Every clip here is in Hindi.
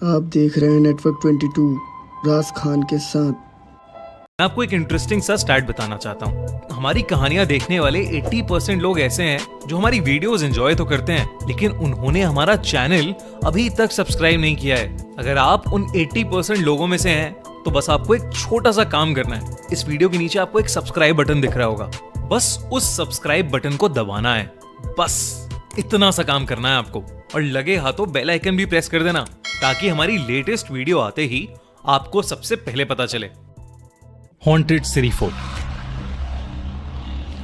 आप देख रहे हैं नेटवर्क 22 राज खान के साथ। मैं आपको एक इंटरेस्टिंग सा स्टैट बताना चाहता हूँ। हमारी कहानियां देखने वाले 80% लोग ऐसे हैं जो हमारी वीडियोस एंजॉय तो करते हैं, लेकिन उन्होंने हमारा चैनल अभी तक सब्सक्राइब नहीं किया है। अगर आप उन 80% लोगों में से हैं तो बस आपको एक छोटा सा काम करना है। इस वीडियो के नीचे आपको एक सब्सक्राइब बटन दिख रहा होगा, बस उस सब्सक्राइब बटन को दबाना है। बस इतना सा काम करना है आपको, और लगे हाथों बेल आइकन भी प्रेस कर देना ताकि हमारी लेटेस्ट वीडियो आते ही आपको सबसे पहले पता चले। हॉन्टेड सिरी फोर्ट।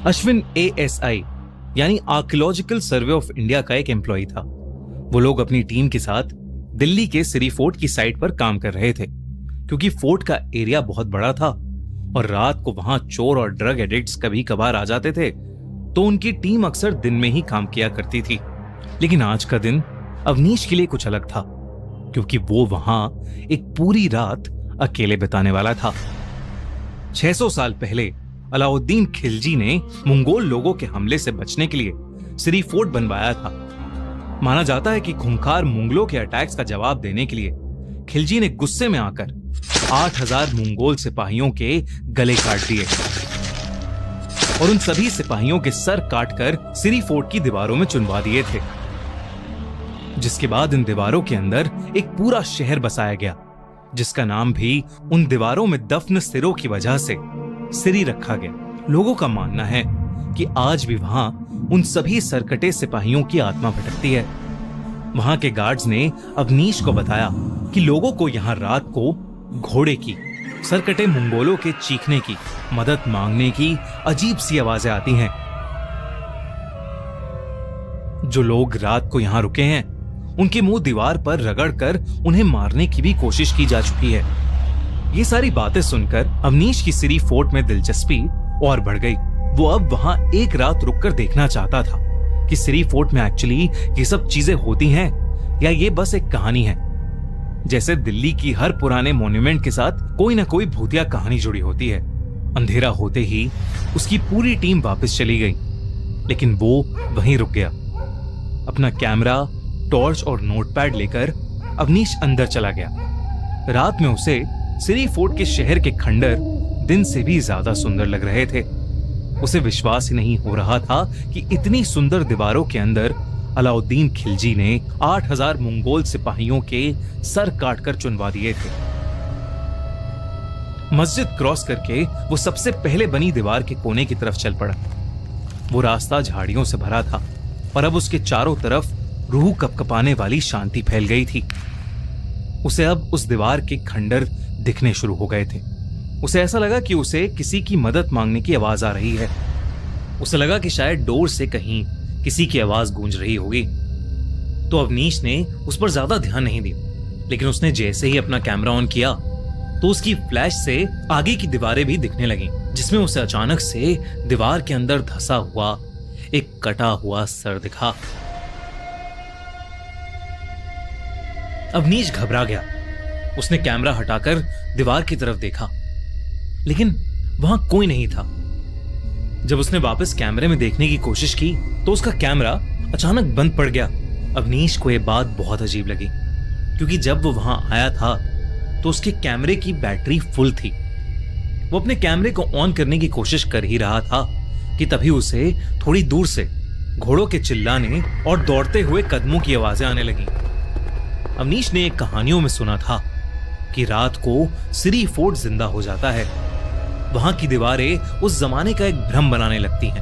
अश्विन ASI यानी आर्कियोलॉजिकल सर्वे ऑफ इंडिया का एक एम्प्लॉय था। वो लोग अपनी टीम के साथ दिल्ली के सिरी फोर्ट की साइट पर काम कर रहे थे, क्योंकि फोर्ट का एरिया बहुत बड़ा था और रात को वहां चोर और ड्रग एडिक्ट्स कभी कभार आ जाते थे, तो उनकी टीम अक्सर दिन में ही काम किया करती थी। लेकिन आज का दिन अवनीश के लिए कुछ अलग था, क्योंकि वो वहां एक पूरी रात अकेले बिताने वाला था। 600 साल पहले अलाउद्दीन खिलजी ने मंगोल लोगों के हमले से बचने के लिए सिरी फोर्ट बनवाया था। माना जाता है कि खूंखार मुगलों के अटैक्स का जवाब देने के लिए खिलजी ने गुस्से में आकर 8000 मंगोल सिपाहियों के गले काट दिए और उन सभी सिपाहियों के सर काटकर सिरी फोर्ट की दीवारों में चुनवा दिए थे। जिसके बाद इन दीवारों के अंदर एक पूरा शहर बसाया गया, जिसका नाम भी उन दीवारों में दफन सिरों की वजह से सिरी रखा गया। लोगों का मानना है कि आज भी वहां उन सभी सरकटे सिपाहियों की आत्मा भटकती है। वहां के गार्ड्स ने अवनीश को बताया कि लोगों को यहां रात को घोड़े की, सरकटे मंगोलों के चीखने की, मदद मांगने की अजीब सी आवाजें आती हैं। जो लोग रात को यहां रुके हैं उनके मुंह दीवार पर रगड़कर उन्हें मारने की भी कोशिश की जा चुकी है। ये सारी बातें सुनकर अवनीश की सिरी फोर्ट में दिलचस्पी और बढ़ गई। वो अब वहां एक रात रुककर देखना चाहता था कि सिरी फोर्ट में एक्चुअली ये सब चीजें होती हैं या ये बस एक कहानी है। जैसे दिल्ली की हर पुराने मॉन्यूमेंट के साथ कोई ना कोई भूतिया कहानी जुड़ी होती है। अंधेरा होते ही उसकी पूरी टीम वापस चली गई, लेकिन वो वहीं रुक गया। अपना कैमरा, टॉर्च और नोटपैड लेकर अवनीश अंदर चला गया। रात में उसे सिरी फोर्ट के शहर के खंडर दिन से भी ज्यादा सुंदर लग रहे थे। उसे विश्वास ही नहीं हो रहा था कि इतनी सुंदर दीवारों के अंदर अलाउद्दीन खिलजी ने 8000 मंगोल सिपाहियों के सर काटकर चुनवा दिए थे। मस्जिद क्रॉस करके वो सबसे पहले बनी दीवार के कोने की तरफ चल पड़ा। वो रास्ता झाड़ियों से भरा था और अब उसके चारों तरफ रूह कपकपाने वाली शांति फैल गई थी। उसे अब उस दीवार के खंडर दिखने शुरू हो गए थे। उसे ऐसा लगा कि उसे किसी की मदद मांगने की आवाज आ रही है। उसे लगा कि शायद डोर से कहीं किसी की आवाज गूंज रही होगी। तो अवनीश ने उस पर ज्यादा ध्यान नहीं दिया, लेकिन उसने जैसे ही अपना कैमरा ऑन किया तो उसकी फ्लैश से आगे की दीवारें भी दिखने लगीं, जिसमें उसे अचानक से दीवार के अंदर धंसा हुआ एक कटा हुआ सर दिखा। अवनीश घबरा गया। उसने कैमरा हटाकर दीवार की तरफ देखा, लेकिन वहां कोई नहीं था। जब उसने वापस कैमरे में देखने की कोशिश की तो उसका कैमरा अचानक बंद पड़ गया। अवनीश को यह बात बहुत अजीब लगी, क्योंकि जब वो वहां आया था तो उसके कैमरे की बैटरी फुल थी। वो अपने कैमरे को ऑन करने की कोशिश कर ही रहा था कि तभी उसे थोड़ी दूर से घोड़ों के चिल्लाने और दौड़ते हुए कदमों की आवाजें आने लगीं। अवनीश ने कहानियों में सुना था कि रात को सिरी फोर्ट जिंदा हो जाता है। वहां की दीवारें उस जमाने का एक भ्रम बनाने लगती हैं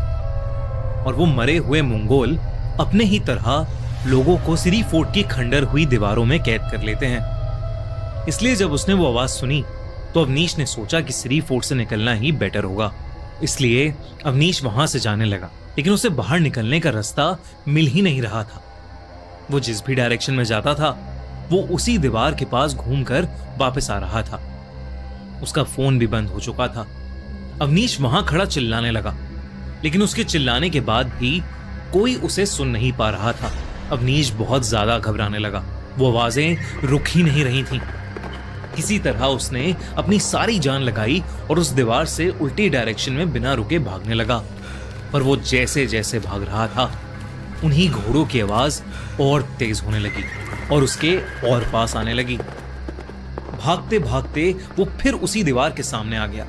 और वो मरे हुए मंगोल अपने ही तरह लोगों को सिरी फोर्ट की खंडर हुई दीवारों में कैद कर लेते हैं। इसलिए जब उसने वो आवाज सुनी तो अवनीश ने सोचा कि सिरी फोर्ट से निकलना ही बेटर होगा। इसलिए अवनीश वहां से जाने लगा, लेकिन उसे बाहर निकलने का रास्ता मिल ही नहीं रहा था। वो जिस भी डायरेक्शन में जाता था वो उसी दीवार के पास घूमकर वापस आ रहा था। उसका फोन भी बंद हो चुका था। अवनीश वहां खड़ा चिल्लाने लगा, लेकिन उसके चिल्लाने के बाद भी कोई उसे सुन नहीं पा रहा था। अवनीश बहुत ज्यादा घबराने लगा। वो आवाजें रुक ही नहीं रही थीं। किसी तरह उसने अपनी सारी जान लगाई और उस दीवार से उल्टी डायरेक्शन में बिना रुके भागने लगा। पर वो जैसे जैसे भाग रहा था उन्हीं घोड़ों की आवाज और तेज होने लगी और उसके और पास आने लगी। भागते भागते वो फिर उसी दीवार के सामने आ गया।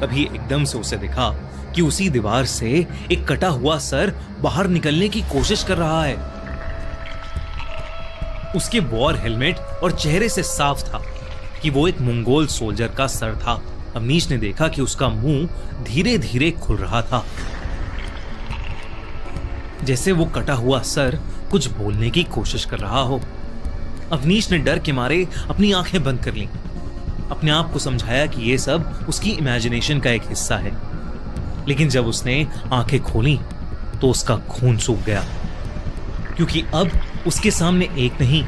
तभी एकदम से उसे दिखा कि उसी दीवार से एक कटा हुआ सर बाहर निकलने की कोशिश कर रहा है। उसके वॉर हेलमेट और चेहरे से साफ था कि वो एक मंगोल सोल्जर का सर था। अवनीश ने देखा कि उसका मुंह धीरे धीरे खुल रहा था, जैसे वो कटा हुआ सर कुछ बोलने की कोशिश कर रहा हो। अवनीश ने डर के मारे अपनी आंखें बंद कर लीं। अपने आप को समझाया कि ये सब उसकी इमेजिनेशन का एक हिस्सा है। लेकिन जब उसने आंखें खोली तो उसका खून सूख गया, क्योंकि अब उसके सामने एक नहीं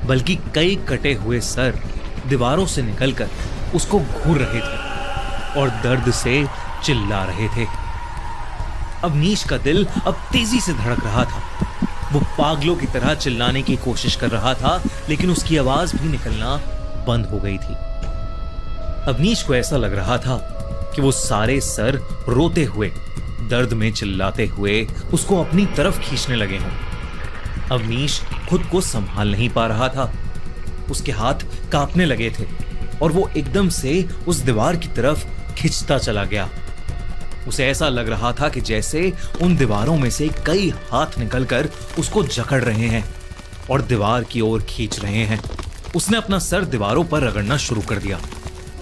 बल्कि कई कटे हुए सर दीवारों से निकलकर उसको घूर रहे थे और दर्द से चिल्ला रहे थे। अवनीश का दिल अब तेजी से धड़क रहा था। वो पागलों की तरह चिल्लाने की कोशिश कर रहा था, लेकिन उसकी आवाज भी निकलना बंद हो गई थी। अवनीश को ऐसा लग रहा था कि वो सारे सर रोते हुए, दर्द में चिल्लाते हुए उसको अपनी तरफ खींचने लगे हों। अवनीश खुद को संभाल नहीं पा रहा था। उसके हाथ कांपने लगे थे और वो एकदम से उस दीवार की तरफ खिंचता चला गया। उसे ऐसा लग रहा था कि जैसे उन दीवारों में से कई हाथ निकलकर उसको जकड़ रहे हैं और दीवार की ओर खींच रहे हैं। उसने अपना सर दीवारों पर रगड़ना शुरू कर दिया,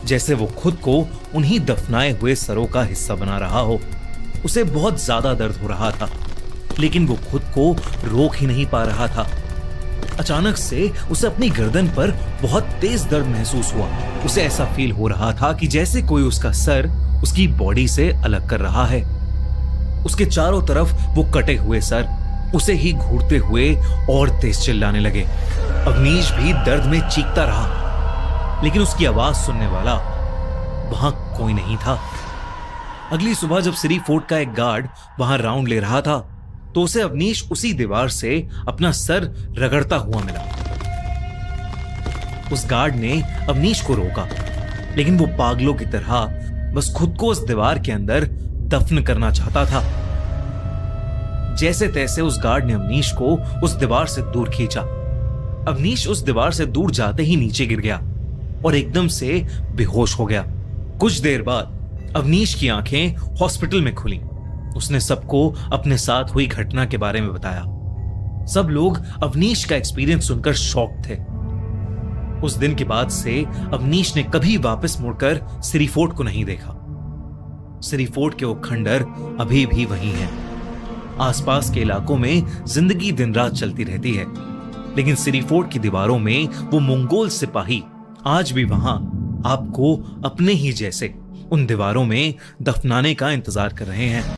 जैसे वो खुद को उन्हीं दफनाए हुए सरों का हिस्सा बना रहा हो। उसे बहुत ज्यादा दर्द हो रहा था, लेकिन वो खुद को रोक ही नहीं पा रहा था। अचानक से उसे अपनी गर्दन पर बहुत तेज दर्द महसूस हुआ। उसे ऐसा फील हो रहा था कि जैसे कोई उसका सर उसकी बॉडी से अलग कर रहा है। उसके चारों तरफ वो कटे हुए सर उसे ही घूरते हुए और तेज चिल्लाने लगे। अवनीश भी दर्द में चीखता रहा, लेकिन उसकी आवाज सुनने वाला वहां कोई नहीं था। अगली सुबह जब सिरी फोर्ट का एक गार्ड वहां राउंड ले रहा था तो उसे अवनीश उसी दीवार से अपना सर रगड़ता हुआ मिला। उस गार्ड ने अवनीश को रोका, लेकिन वो पागलों की तरह बस खुद को उस दीवार के अंदर दफन करना चाहता था। जैसे तैसे उस गार्ड ने अवनीश को उस दीवार से दूर खींचा। अवनीश उस दीवार से दूर जाते ही नीचे गिर गया और एकदम से बेहोश हो गया। कुछ देर बाद अवनीश की आंखें हॉस्पिटल में खुली। उसने सबको अपने साथ हुई घटना के बारे में बताया। सब लोग अवनीश का एक्सपीरियंस सुनकर शॉक थे। उस दिन के बाद से अवनीश ने कभी वापस मुड़कर सिरी फोर्ट को नहीं देखा। सिरी फोर्ट के वो खंडर अभी भी वही हैं। आसपास के इलाकों में जिंदगी दिन रात चलती रहती है, लेकिन सिरी फोर्ट की दीवारों में वो मंगोल सिपाही आज भी वहां आपको अपने ही जैसे उन दीवारों में दफनाने का इंतजार कर रहे हैं।